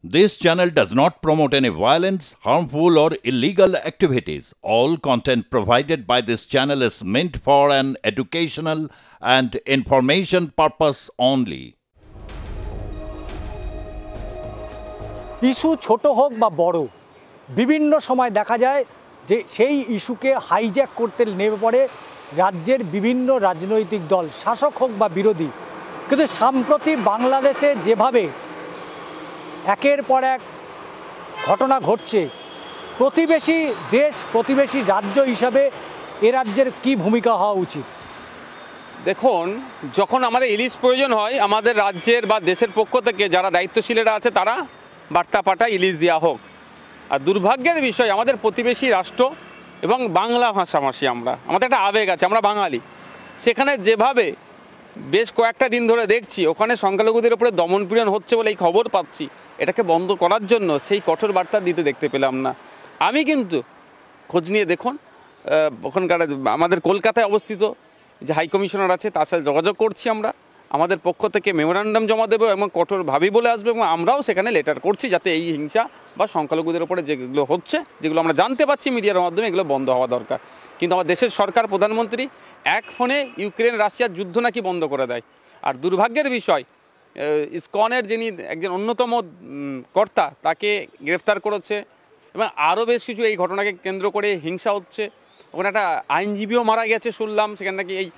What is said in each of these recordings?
This channel does not promote any violence, harmful, or illegal activities. All content provided by this channel is meant for an educational and information purpose only. Issue ছোট হোক বা বড়, বিভিন্ন সময় দেখা যায় যে সেই ইস্যুকে হাইজ্যাক করতে নেমে পড়ে রাজ্যের বিভিন্ন রাজনৈতিক দল, শাসক হোক বা বিরোধী। কিন্তু সম্প্রতি বাংলাদেশে যেভাবে একের পর এক ঘটনা ঘটছে, প্রতিবেশী দেশ, প্রতিবেশী রাজ্য হিসাবে এ রাজ্যের কী ভূমিকা হওয়া উচিত? দেখুন, যখন আমাদের ইলিশ প্রয়োজন হয়, আমাদের রাজ্যের বা দেশের পক্ষ থেকে যারা দায়িত্বশীলেরা আছে তারা বার্তা পাঠায় ইলিশ দেওয়া হোক। আর দুর্ভাগ্যের বিষয়, আমাদের প্রতিবেশী রাষ্ট্র এবং বাংলা ভাষাভাষী আমাদের একটা আবেগ আছে, আমরা বাঙালি। সেখানে যেভাবে বেশ কয়েকটা দিন ধরে দেখছি ওখানে সংখ্যালঘুদের উপরে দমনপীড়ন হচ্ছে বলে এই খবর পাচ্ছি, এটাকে বন্ধ করার জন্য সেই কঠোর বার্তা দিতে দেখতে পেলাম না। আমি কিন্তু খোঁজ নিয়ে দেখুন, ওখানকার আমাদের কলকাতায় অবস্থিত যে হাই কমিশনার আছে তার সাথে যোগাযোগ করছি। আমাদের পক্ষ থেকে মেমোরান্ডাম জমা দেবো এবং কঠোরভাবে বলে আসবো, এবং আমরাও সেখানে লেটার করছি যাতে এই হিংসা বা সংখ্যালঘুদের উপরে যেগুলো হচ্ছে, যেগুলো আমরা জানতে পাচ্ছি মিডিয়ার মাধ্যমে, এগুলো বন্ধ হওয়া দরকার। কিন্তু আমার দেশের সরকার, প্রধানমন্ত্রী এক ফোনে ইউক্রেন রাশিয়ার যুদ্ধ নাকি বন্ধ করে দেয়। আর দুর্ভাগ্যের বিষয়, ইসকনের যিনি একজন অন্যতম কর্তা তাকে গ্রেফতার করেছে, এবং আরও বেশ কিছু এই ঘটনাকে কেন্দ্র করে হিংসা হচ্ছে। ওখানে একটা আইনজীবীও মারা গেছে শুনলাম, সেখানে নাকি এই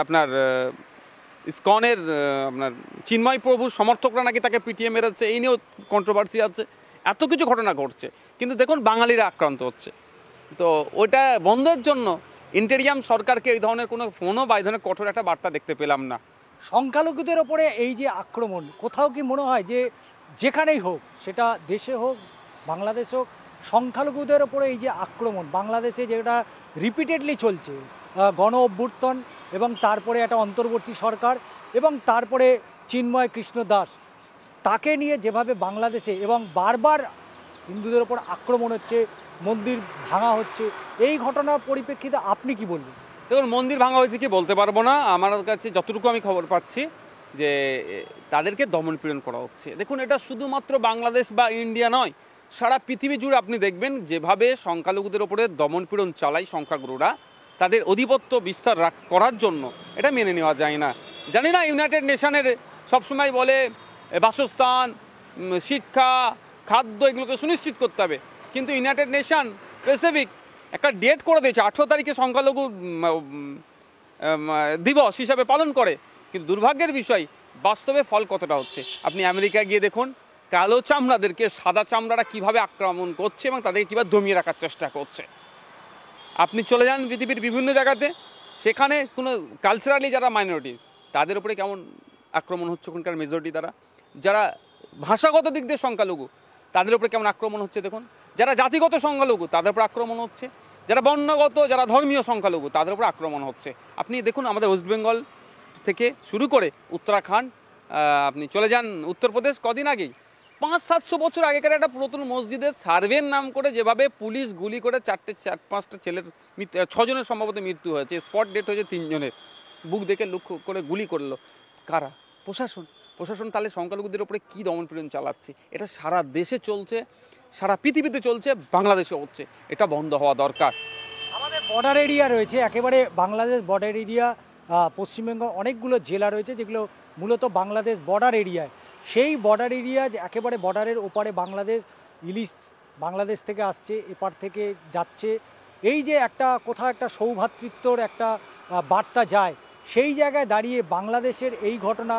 আপনার ইসকনের আপনার চিন্ময় প্রভুর সমর্থকরা নাকি তাকে পিটিয়ে মেরেছে, এই নিয়েও কন্ট্রোভার্সি আছে। এত কিছু ঘটনা ঘটছে, কিন্তু দেখুন বাঙালিরা আক্রান্ত হচ্ছে। তো ওইটা বন্ধের জন্য ইন্টেরিয়াম সরকারকে এই ধরনের কোনো ফোনও বা এই ধরনের কঠোর একটা বার্তা দেখতে পেলাম না। সংখ্যালঘুদের ওপরে এই যে আক্রমণ, কোথাও কি মনে হয় যে যেখানেই হোক, সেটা দেশে হোক বাংলাদেশ হোক, সংখ্যালঘুদের ওপরে এই যে আক্রমণ বাংলাদেশে যেটা রিপিটেডলি চলছে, গণ অভ্যুত্থান এবং তারপরে একটা অন্তর্বর্তী সরকার এবং তারপরে চিন্ময় কৃষ্ণ দাস, তাকে নিয়ে যেভাবে বাংলাদেশে এবং বারবার হিন্দুদের ওপর আক্রমণ হচ্ছে, মন্দির ভাঙা হচ্ছে, এই ঘটনার পরিপ্রেক্ষিতে আপনি কি বলবেন? দেখুন, মন্দির ভাঙা হয়েছে কি বলতে পারবো না। আমার কাছে যতটুকু আমি খবর পাচ্ছি যে তাদেরকে দমনপীড়ন করা হচ্ছে। দেখুন, এটা শুধুমাত্র বাংলাদেশ বা ইন্ডিয়া নয়, সারা পৃথিবী জুড়ে আপনি দেখবেন যেভাবে সংখ্যালঘুদের ওপরে দমনপীড়ন চালায় সংখ্যাগুরুরা, তাদের আধিপত্য বিস্তার করার জন্য, এটা মেনে নেওয়া যায় না। জানি না, ইউনাইটেড নেশনের সবসময় বলে বাসস্থান, শিক্ষা, খাদ্য এগুলোকে সুনিশ্চিত করতে হবে, কিন্তু ইউনাইটেড নেশন স্পেসিফিক একটা ডেট করে দিয়েছে, 18 তারিখে সংখ্যালঘু দিবস হিসাবে পালন করে। কিন্তু দুর্ভাগ্যের বিষয়, বাস্তবে ফল কতটা হচ্ছে আপনি আমেরিকা গিয়ে দেখুন, কালো চামড়াদেরকে সাদা চামড়ারা কীভাবে আক্রমণ করছে এবং তাদেরকে কীভাবে দমিয়ে রাখার চেষ্টা করছে। আপনি চলে যান পৃথিবীর বিভিন্ন জায়গাতে, সেখানে কোনো কালচারালি যারা মাইনরিটি তাদের উপরে কেমন আক্রমণ হচ্ছে, ওখানকার মেজরিটি তারা, যারা ভাষাগত দিক দিয়ে সংখ্যালঘু তাদের উপরে কেমন আক্রমণ হচ্ছে দেখুন, যারা জাতিগত সংখ্যালঘু তাদের উপর আক্রমণ হচ্ছে, যারা বর্ণগত, যারা ধর্মীয় সংখ্যালঘু তাদের উপর আক্রমণ হচ্ছে। আপনি দেখুন, আমাদের ওয়েস্ট বেঙ্গল থেকে শুরু করে উত্তরাখণ্ড, আপনি চলে যান উত্তরপ্রদেশ, কদিন আগেই 500-700 বছর আগেকার একটা পুরাতন মসজিদের সার্ভের নাম করে যেভাবে পুলিশ গুলি করে 4-5টা ছেলের 6 জনের সম্ভবত মৃত্যু হয়েছে, স্পট ডেট হয়েছে 3 জনের, বুক দেখে লক্ষ্য করে গুলি করলো কারা? প্রশাসন তাহলে সংখ্যালঘুদের উপরে কী দমনপীড়ন চালাচ্ছে? এটা সারা দেশে চলছে, সারা পৃথিবীতে চলছে, বাংলাদেশে হচ্ছে। এটা বন্ধ হওয়া দরকার। আমাদের বর্ডার এরিয়া রয়েছে, একেবারে বাংলাদেশ বর্ডার এরিয়া, পশ্চিমবঙ্গ অনেকগুলো জেলা রয়েছে যেগুলো মূলত বাংলাদেশ বর্ডার এরিয়ায়। সেই বর্ডার এরিয়া একেবারে বর্ডারের ওপারে বাংলাদেশ, ইলিশ বাংলাদেশ থেকে আসছে, এপার থেকে যাচ্ছে। এই যে একটা কোথাও একটা সৌভ্রাতৃত্বর একটা বার্তা যায়, সেই জায়গায় দাঁড়িয়ে বাংলাদেশের এই ঘটনা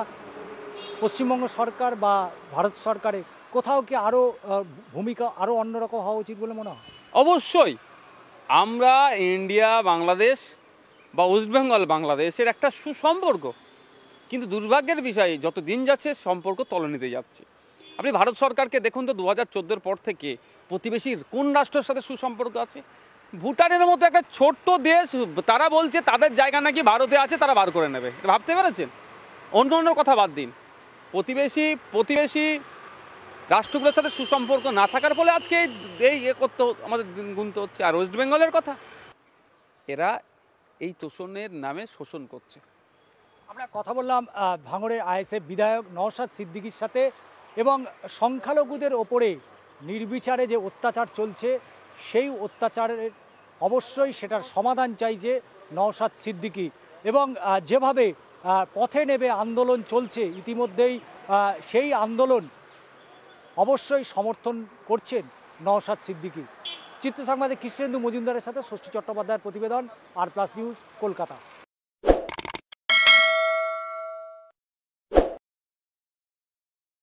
পশ্চিমবঙ্গ সরকার বা ভারত সরকারের কোথাও কি আরও ভূমিকা আরও অন্যরকম হওয়া উচিত বলে মনে হয়? অবশ্যই। আমরা ইন্ডিয়া বাংলাদেশ বা ওয়েস্ট বেঙ্গল বাংলাদেশের একটা সুসম্পর্ক, কিন্তু দুর্ভাগ্যের বিষয় যত দিন যাচ্ছে সম্পর্ক তলানিতে যাচ্ছে। আপনি ভারত সরকারকে দেখুন তো, 2014-এর পর থেকে প্রতিবেশীর কোন রাষ্ট্রের সাথে সুসম্পর্ক আছে? ভুটানের মতো একটা ছোট্ট দেশ, তারা বলছে তাদের জায়গা নাকি ভারতে আছে, তারা বার করে নেবে। ভাবতে পেরেছেন? অন্য কথা বাদ দিন, প্রতিবেশী রাষ্ট্রগুলোর সাথে সুসম্পর্ক না থাকার ফলে আজকে এই করতে আমাদের দিন গুনতে হচ্ছে। আর ওয়েস্ট বেঙ্গলের কথা, এরা এই তোষণের নামে শোষণ করছে। আমরা কথা বললাম ভাঙড়ের আইএসএফ বিধায়ক নওশাদ সিদ্দিকীর সাথে। এবং সংখ্যালঘুদের ওপরে নির্বিচারে যে অত্যাচার চলছে সেই অত্যাচারের অবশ্যই সেটার সমাধান চাইছে নওশাদ সিদ্দিকী। এবং যেভাবে পথে নেমে আন্দোলন চলছে ইতিমধ্যেই সেই আন্দোলন অবশ্যই সমর্থন করছেন নওশাদ সিদ্দিকী। চিত্র সংবাদে কৃষ্ণেন্দু মজুমদারের সাথে ষষ্ঠী চট্টোপাধ্যায়ের প্রতিবেদন, আর প্লাস নিউজ, কলকাতা।